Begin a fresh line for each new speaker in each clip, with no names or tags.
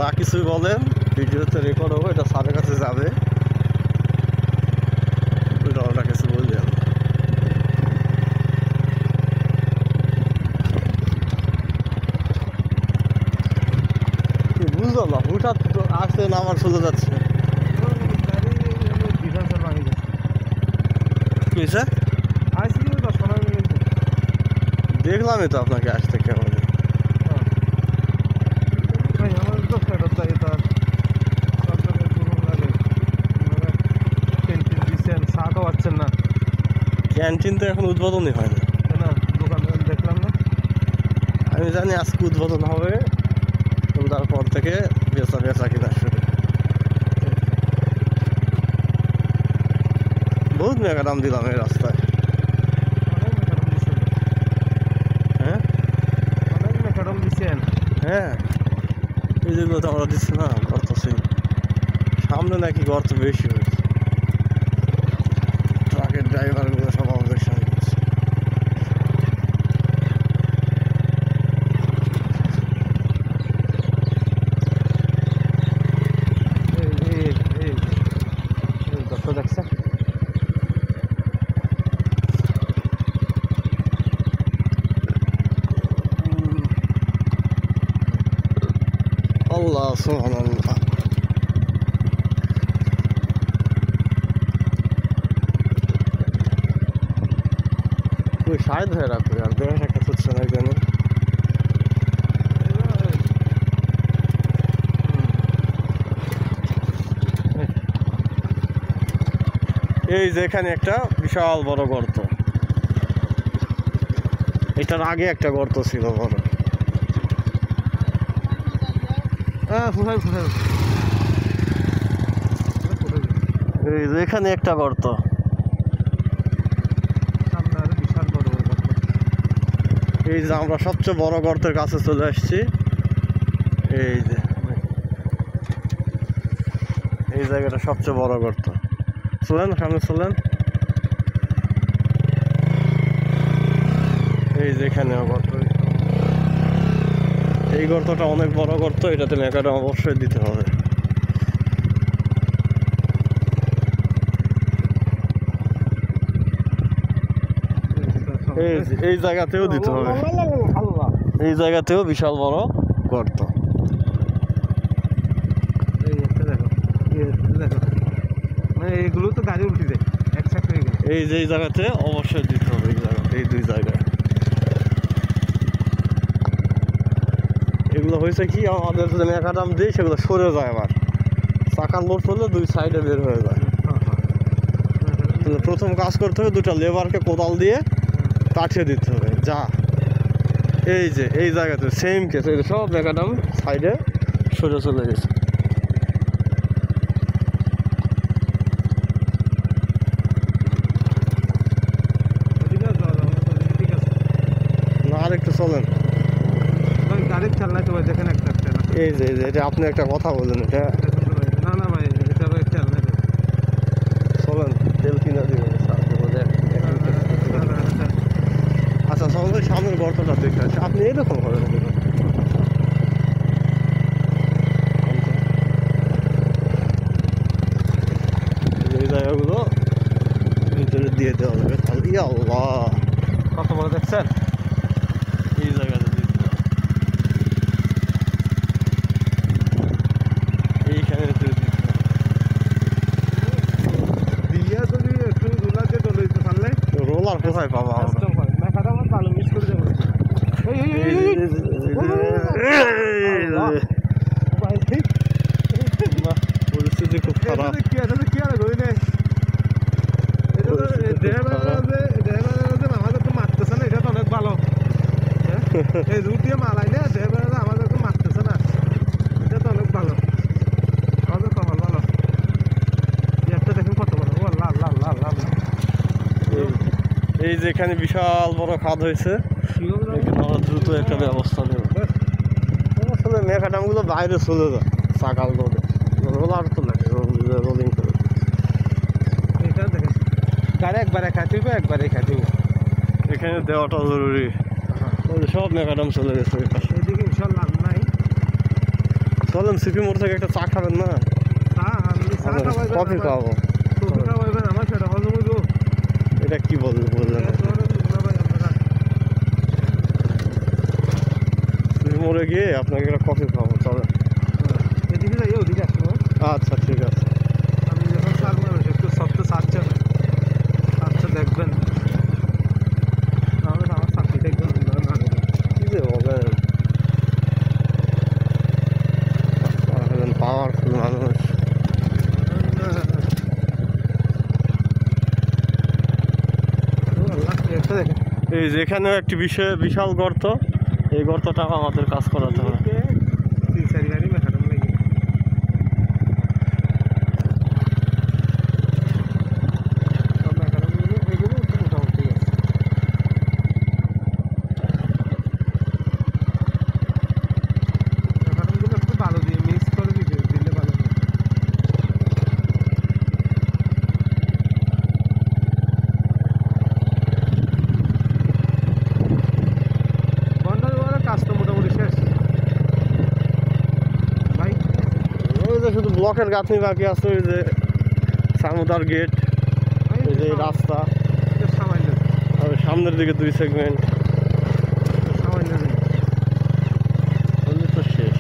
যা কিছুই বলেন ভিডিওতে রেকর্ড হবে, এটা স্যারের কাছে যাবে, ওটা কিছু বললেন। বুঝলাম না, হুঠাৎ আসছে না আমার চলে যাচ্ছে। দেখলামই তো আপনাকে আসতে কেমন। ক্যান্টিন তো এখন উদ্বোধনই হয় না,
দেখলাম না।
আমি জানি আজকে উদ্বোধন হবে, তারপর থেকে বেচা কিনা শুরু। বহুত মেঘা দাম দিলাম এই রাস্তায়। হ্যাঁ হ্যাঁ, এই যেগুলো তো আমরা দিচ্ছি না, গর্ত সেই সামনে নাকি গর্ত বেশি হয়েছে। ট্রাকের ড্রাইভারগুলো সব অবজেকশন করছে।
দেখছে
আল্লাহ সুবহানাল্লাহ। তুই সাইড হয়ে রাখো আর দেখা সাক্ষাৎ হচ্ছে না কেন? এই যে এখানে একটা বিশাল বড় গর্ত, এটার আগে একটা গর্ত ছিল বড়। এই যে এখানে একটা গর্ত, এই যে আমরা সবচেয়ে বড় গর্তের কাছে চলে আসছি। এই যে এই জায়গাটা সবচেয়ে বড় গর্ত। চলেন সামনে চলেন। এই যে এখানেও গর্ত, এই গর্তটা অনেক বড় গর্ত, এটাতে মেকাডাম অবশ্যই দিতে হবে। এই জায়গাতেও দিতে হবে, এই জায়গাতেও বিশাল বড় গর্ত।
এইগুলো তো গাড়ি উল্টে যায় একসাথে।
এই যে এই জায়গাতে অবশ্যই দিতে হবে, এই জায়গাতে, এই দুই জায়গায়। এগুলো হয়েছে কি, আমাদের যে মেকাডাম দিই সেগুলো সরে যায়, আবার চাকার লোড করলে দুই সাইডে বের হয়ে যায়। প্রথম কাজ করতে হবে, দুটা লেবারকে কোদাল দিয়ে কাঠিয়ে দিতে হবে। যা এই যে এই জায়গাতে সেম কেস, এই সব মেকাডাম সাইডে সরে চলে গেছে। না আর একটু চলেন,
গাড়ির চালনা তো দেখেন একটা।
এই যে এটা আপনি একটা কথা বললেন, এটা
না না ভাই, এটা চালনা
চলেন, তেল কিনা দিবেন। আচ্ছা চলেন, সামনের গর্তটা দেখে আছে, আপনি এরকম করেন। এই জায়গাগুলো ভিতরে দিয়ে দেওয়া যাবে। আল্লাহ
কত বড় দেখছেন,
এই জায়গাটা এইখানে
দিয়া যদি একটু রোলারকে দৌড়াইতে পারলে।
রোলার কোথায় পাবো আমরা?
ভালো মিস করে যাবো।
পরিস্থিতি খুব খারাপ।
আমাদের তো মারতেছে না, এটা তো অনেক ভালো। এই রুট দিয়ে মালাই না, ড্রাইভাররা আমাদের তো মারতেছে না, এটা তো অনেক ভালো। আমাদের তো ভালো। একটা দেখুন কত বড়, লাল লাল লাল লাল।
এই যে এখানে বিশাল বড় খাদ হয়েছে, আমরা দ্রুত একটা ব্যবস্থা নেব। আসলে মেকাডামগুলো বাইরে চলে যায় চাকাল রোডে, রোলার তো লাগে রোলিং করে।
এটা দেখেন গাড়ি একবারে খাটিব, একবারে খাটিব,
এখানে দেওয়াটা জরুরি। সব মেকাডাম চলে গেছে।
এদিকে বিশাল লাভ নাই।
চলেন সিপি মোড় থেকে একটা চা খাবেন না? কফি খাওয়াবো। এটা কি বললেন? সিপি মোড়ে গিয়ে আপনাকে একটা কফি খাওয়াবো, চলেন। আচ্ছা ঠিক আছে।
আমি যখন সার মানুষ একটু সত্য সারছে দেখবেন, তাহলে আমার চাকরি দেখবেন
কি যে বলেন, পাওয়ারফুল মানুষ। এই যেখানে একটি বিশাল গর্ত, এই গর্তটা আমাদের কাজ করাতে হবে। শুধু ব্লকের গাঁথনি বাকি আছে, ওই যে সামুদার গেট, ওই যে রাস্তা, সামনের দিকে 2 সেগমেন্ট তো শেষ।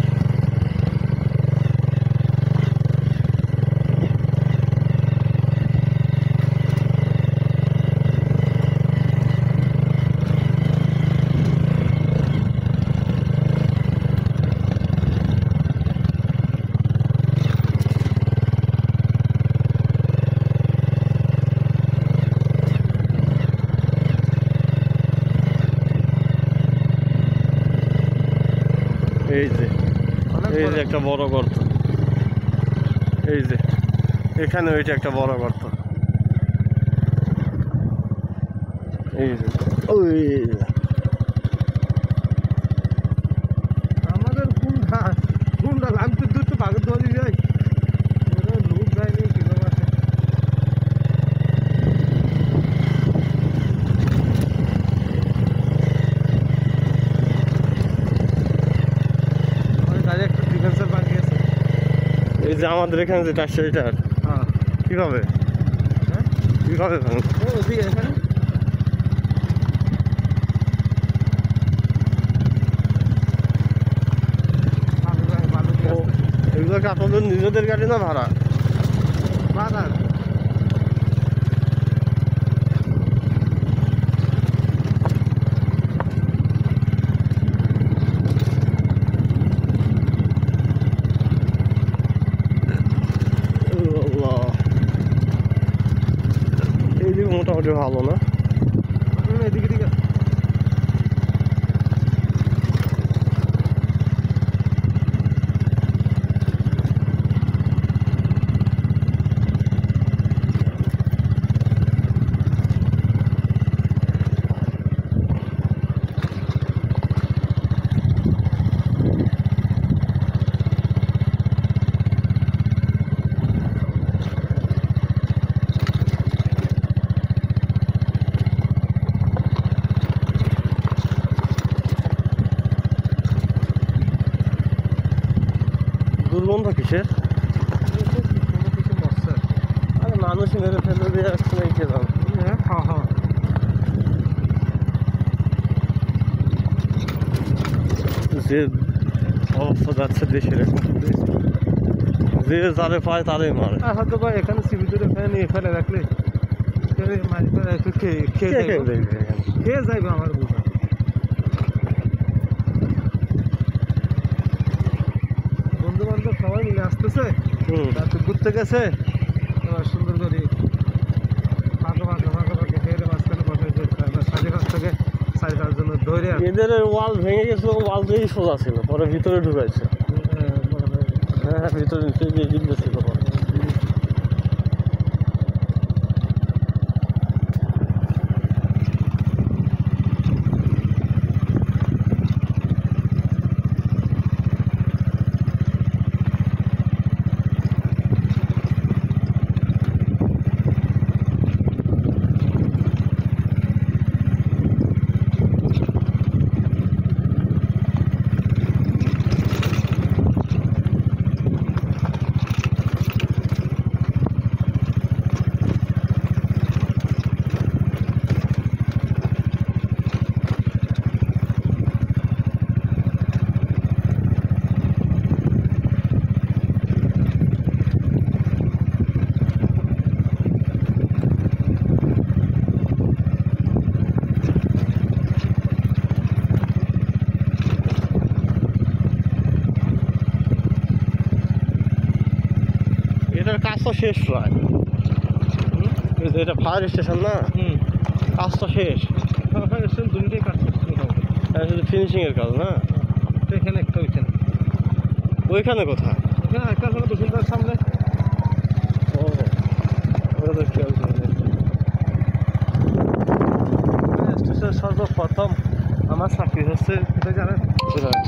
এই যে একটা বড় গর্ত, এই যে এখানে ওইটা একটা বড় গর্ত, এই যে ওই
আমাদের কোনটা লাগতে তো বাগের ধরে যায়, লোক যায়নি কিভাবে আছে।
এই যে আমাদের এখানে যেটা আসছে এটা কি হবে, কি হবে
এখানে
এগুলো কি আপনাদের নিজেদের গাড়ি না ভাড়া?
ভাড়া।
এইদিকে মোটামুটি ভালো না,
এদিকে ঠিক আছে।
দুর্গন্ধ কিসের? আরে মানুষ মেরে ফেলে দিয়ে আসছে না, কে যাবে? যে অবস্থা যাচ্ছে দেশের এখন, যে যারে পায় তারে মারে।
হয়তো বা এখানে সিভিদের এখানে রাখলে খেয়ে যাইবে আমার বুঝা। বন্ধু বান্ধব সবাই মিলে আসতেছে, ঘুরতে গেছে, সুন্দর করে ফাঁকা খেয়ে মাঝখানে বসাইছে, 5:30 থেকে 5:30 জন ধরে।
এদের ওয়াল ভেঙে গেছিল, ওয়াল দিয়েই সোজা ছিল, পরে ভিতরে ঢুকাইছে। হ্যাঁ ভিতরে ছিল। এর কাজ তো শেষ প্রায়। এই যে এটা ফায়ার স্টেশন না, কাজ তো শেষ,
দুটোই কাজ করছে
এটা শুধু ফিনিশিংয়ের কাজ না।
এখানে একটা ওইখানে
ওইখানে কোথায়?
ওখানে একটা হলো বসুন্ধরার সামনে।
ও ওটা তো খেয়াল করিনি।
স্টেশন সর্বপ্রথম আমার চাকরি হচ্ছে জানেন
কোথায়?